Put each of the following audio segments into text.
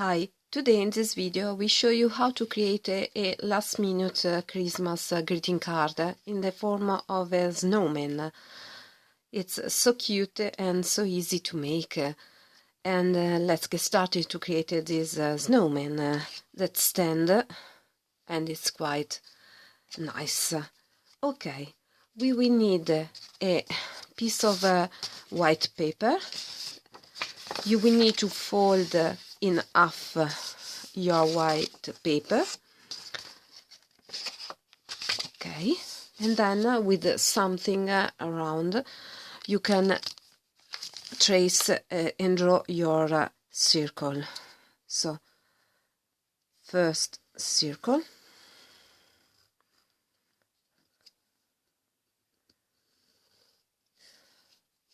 Hi, today in this video we show you how to create a last-minute Christmas greeting card in the form of a snowman. It's so cute and so easy to make. And let's get started to create this snowman that stand, and it's quite nice. Okay, we will need a piece of white paper. You will need to fold in half your white paper. Okay, and then with something around you can trace and draw your circle. So first circle,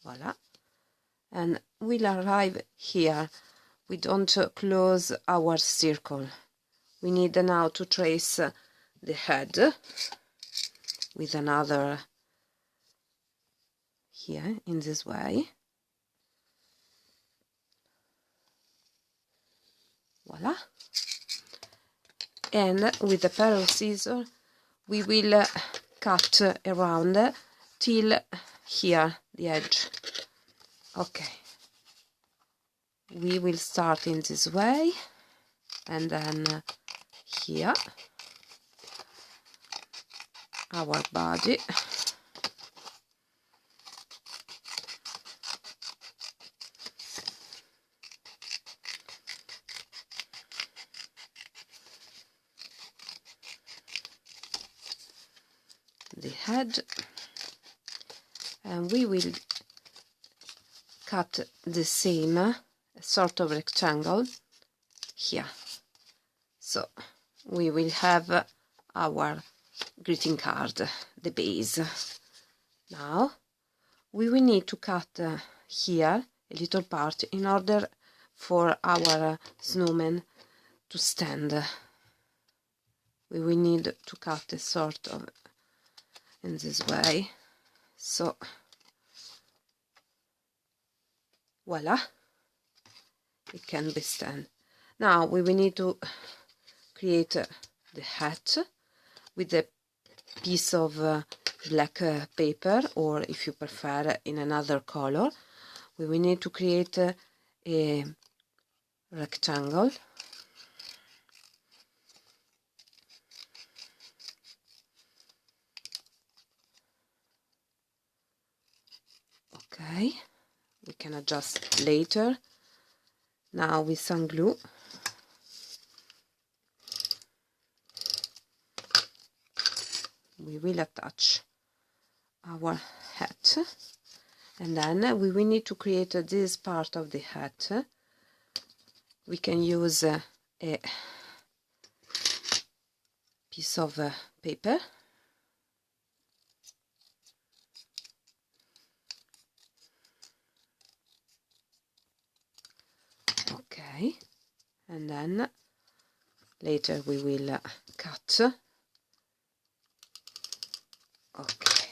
voila, and we'll arrive here. We don't close our circle. We need now to trace the head with another here in this way. Voila. And with a pair of scissors we will cut around till here, the edge. Okay. We will start in this way, and then here our body, the head, and we will cut the same sort of rectangle here. So we will have our greeting card, the base. Now we will need to cut here a little part in order for our snowman to stand. We will need to cut a sort of in this way. So voila, it can be stand. Now we will need to create the hat with a piece of black paper, or if you prefer in another color. We will need to create a rectangle. Okay, we can adjust later. Now with some glue we will attach our hat, and then we will need to create this part of the hat. We can use a piece of paper. Okay, and then later we will cut. Okay,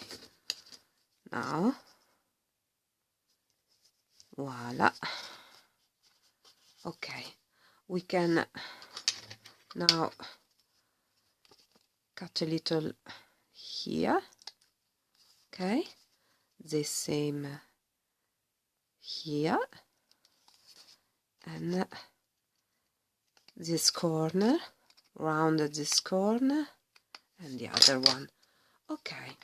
now voila. Okay, we can now cut a little here. Okay, the same here, and this corner, round this corner, and the other one. Okay,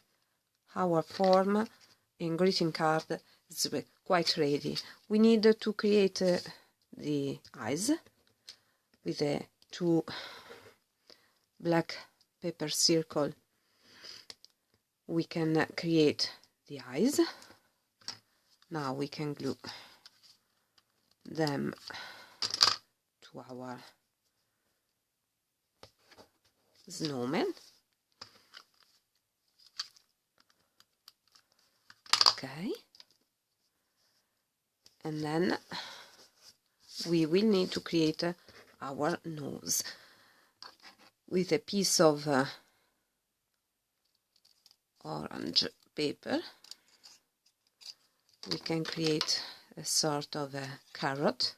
our form in greeting card is quite ready. We need to create the eyes with a 2 black paper circle. We can create the eyes. Now we can glue them to our snowman. Okay, and then we will need to create our nose with a piece of orange paper. We can create a sort of a carrot.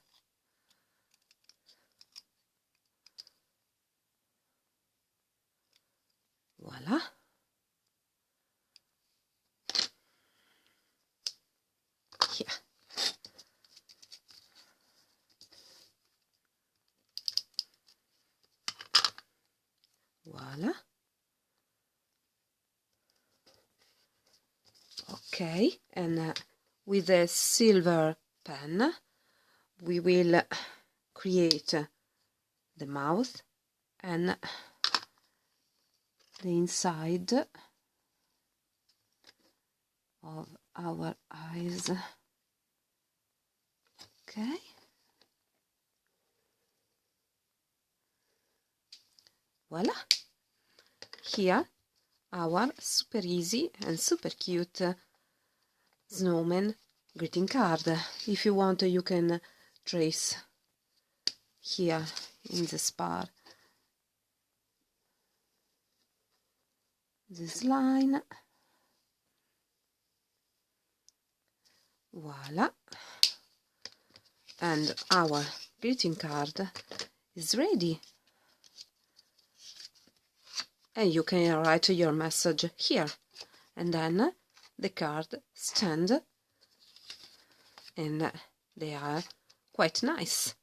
Voila. Here. Voila. Okay, and with a silver pen we will create the mouth and the inside of our eyes. Okay. Voila. Here our super easy and super cute snowman greeting card. If you want, you can trace here in the spar this line. Voila. And our greeting card is ready. And you can write your message here. And then the card stand, and they are quite nice.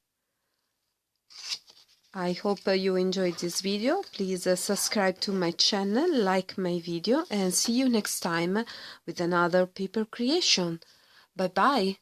I hope you enjoyed this video. Please subscribe to my channel, like my video, and see you next time with another paper creation. Bye bye!